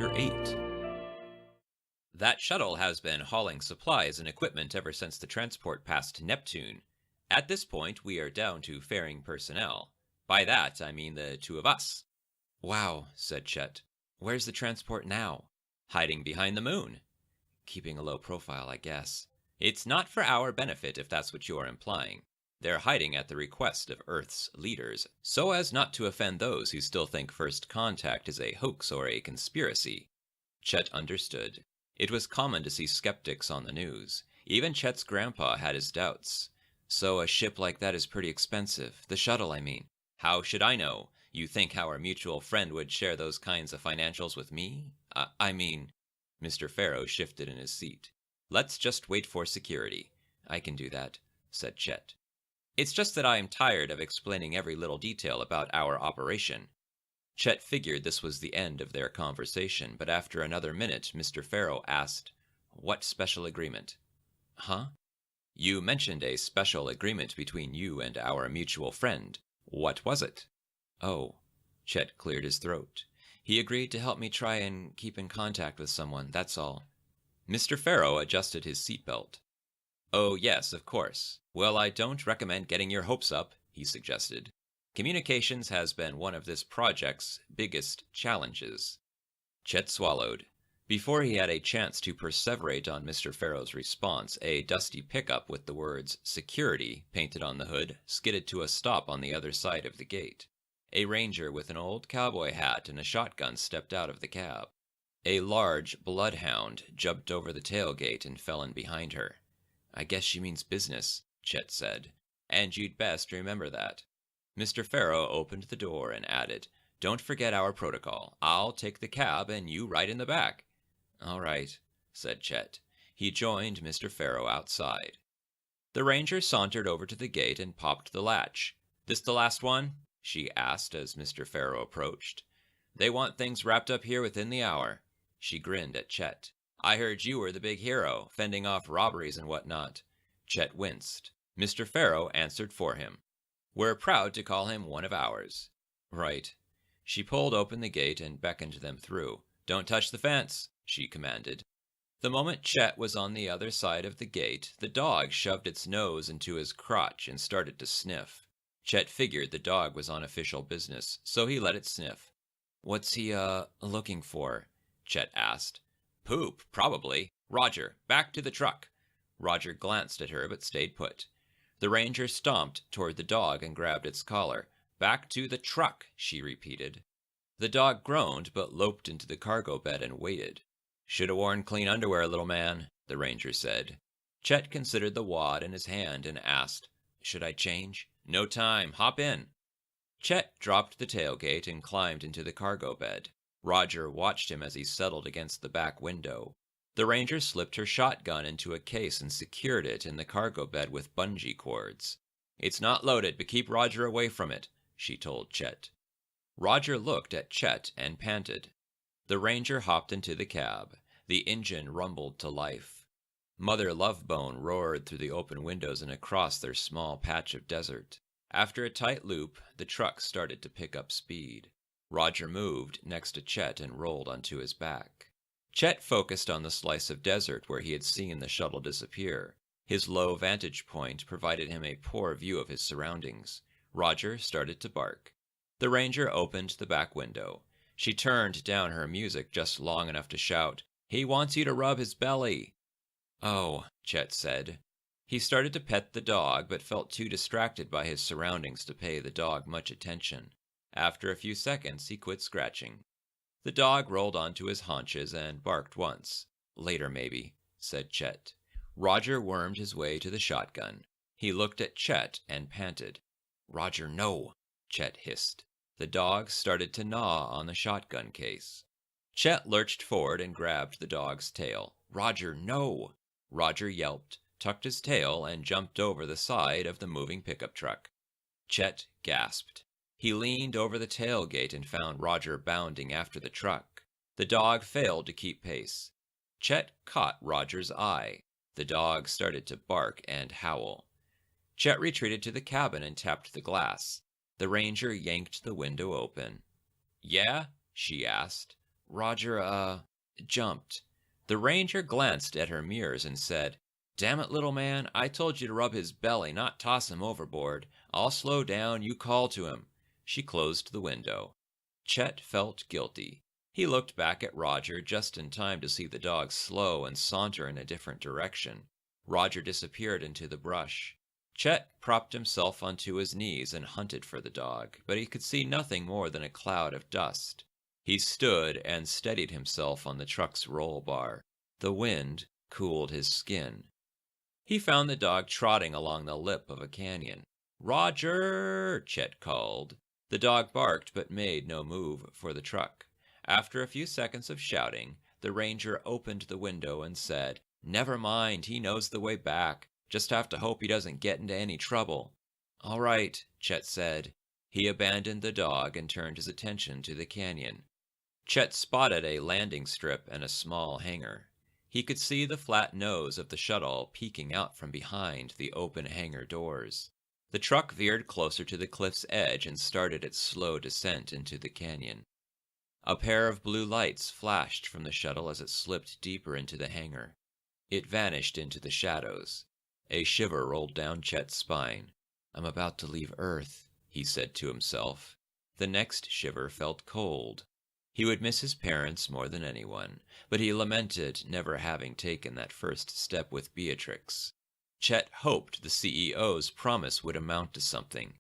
Chapter 8. That shuttle has been hauling supplies and equipment ever since the transport passed Neptune. At this point, we are down to faring personnel. By that, I mean the two of us. Wow, said Chet. Where's the transport now? Hiding behind the moon. Keeping a low profile, I guess. It's not for our benefit, if that's what you're implying. They're hiding at the request of Earth's leaders, so as not to offend those who still think First Contact is a hoax or a conspiracy. Chet understood. It was common to see skeptics on the news. Even Chet's grandpa had his doubts. So a ship like that is pretty expensive. The shuttle, I mean. How should I know? You think our mutual friend would share those kinds of financials with me? I mean... Mr. Pharaoh shifted in his seat. Let's just wait for security. I can do that, said Chet. It's just that I am tired of explaining every little detail about our operation. Chet figured this was the end of their conversation, but after another minute, Mr. Pharaoh asked, What special agreement? Huh? You mentioned a special agreement between you and our mutual friend. What was it? Oh, Chet cleared his throat. He agreed to help me try and keep in contact with someone, that's all. Mr. Pharaoh adjusted his seatbelt. Oh, yes, of course. Well, I don't recommend getting your hopes up, he suggested. Communications has been one of this project's biggest challenges. Chet swallowed. Before he had a chance to perseverate on Mr. Pharaoh's response, a dusty pickup with the words "Security" painted on the hood skidded to a stop on the other side of the gate. A ranger with an old cowboy hat and a shotgun stepped out of the cab. A large bloodhound jumped over the tailgate and fell in behind her. I guess she means business, Chet said, and you'd best remember that. Mr. Pharaoh opened the door and added, Don't forget our protocol. I'll take the cab and you ride in the back. All right, said Chet. He joined Mr. Pharaoh outside. The ranger sauntered over to the gate and popped the latch. This the last one? She asked as Mr. Pharaoh approached. They want things wrapped up here within the hour. She grinned at Chet. I heard you were the big hero, fending off robberies and whatnot. Chet winced. Mr. Pharaoh answered for him. We're proud to call him one of ours. Right. She pulled open the gate and beckoned them through. Don't touch the fence, she commanded. The moment Chet was on the other side of the gate, the dog shoved its nose into his crotch and started to sniff. Chet figured the dog was on official business, so he let it sniff. What's he, looking for? Chet asked. Poop, probably. Roger, back to the truck. Roger glanced at her but stayed put. The ranger stomped toward the dog and grabbed its collar. Back to the truck, she repeated. The dog groaned but loped into the cargo bed and waited. Should have worn clean underwear, little man, the ranger said. Chet considered the wad in his hand and asked, Should I change? No time, hop in. Chet dropped the tailgate and climbed into the cargo bed. Roger watched him as he settled against the back window. The ranger slipped her shotgun into a case and secured it in the cargo bed with bungee cords. It's not loaded, but keep Roger away from it, she told Chet. Roger looked at Chet and panted. The ranger hopped into the cab. The engine rumbled to life. Mother Lovebone roared through the open windows and across their small patch of desert. After a tight loop, the truck started to pick up speed. Roger moved next to Chet and rolled onto his back. Chet focused on the slice of desert where he had seen the shuttle disappear. His low vantage point provided him a poor view of his surroundings. Roger started to bark. The ranger opened the back window. She turned down her music just long enough to shout, He wants you to rub his belly. Oh, Chet said. He started to pet the dog, but felt too distracted by his surroundings to pay the dog much attention. After a few seconds, he quit scratching. The dog rolled onto his haunches and barked once. Later, maybe, said Chet. Roger wormed his way to the shotgun. He looked at Chet and panted. Roger, no, Chet hissed. The dog started to gnaw on the shotgun case. Chet lurched forward and grabbed the dog's tail. Roger, no! Roger yelped, tucked his tail, and jumped over the side of the moving pickup truck. Chet gasped. He leaned over the tailgate and found Roger bounding after the truck. The dog failed to keep pace. Chet caught Roger's eye. The dog started to bark and howl. Chet retreated to the cabin and tapped the glass. The ranger yanked the window open. Yeah? She asked. Roger, jumped. The ranger glanced at her mirrors and said, "Damn it, little man, I told you to rub his belly, not toss him overboard. I'll slow down, you call to him." She closed the window. Chet felt guilty. He looked back at Roger just in time to see the dog slow and saunter in a different direction. Roger disappeared into the brush. Chet propped himself onto his knees and hunted for the dog, but he could see nothing more than a cloud of dust. He stood and steadied himself on the truck's roll bar. The wind cooled his skin. He found the dog trotting along the lip of a canyon. "Roger!" Chet called. The dog barked but made no move for the truck. After a few seconds of shouting, the ranger opened the window and said, "Never mind, he knows the way back. Just have to hope he doesn't get into any trouble." "All right," Chet said. He abandoned the dog and turned his attention to the canyon. Chet spotted a landing strip and a small hangar. He could see the flat nose of the shuttle peeking out from behind the open hangar doors. The truck veered closer to the cliff's edge and started its slow descent into the canyon. A pair of blue lights flashed from the shuttle as it slipped deeper into the hangar. It vanished into the shadows. A shiver rolled down Chet's spine. "I'm about to leave Earth," he said to himself. The next shiver felt cold. He would miss his parents more than anyone, but he lamented never having taken that first step with Beatrix. Chet hoped the CEO's promise would amount to something.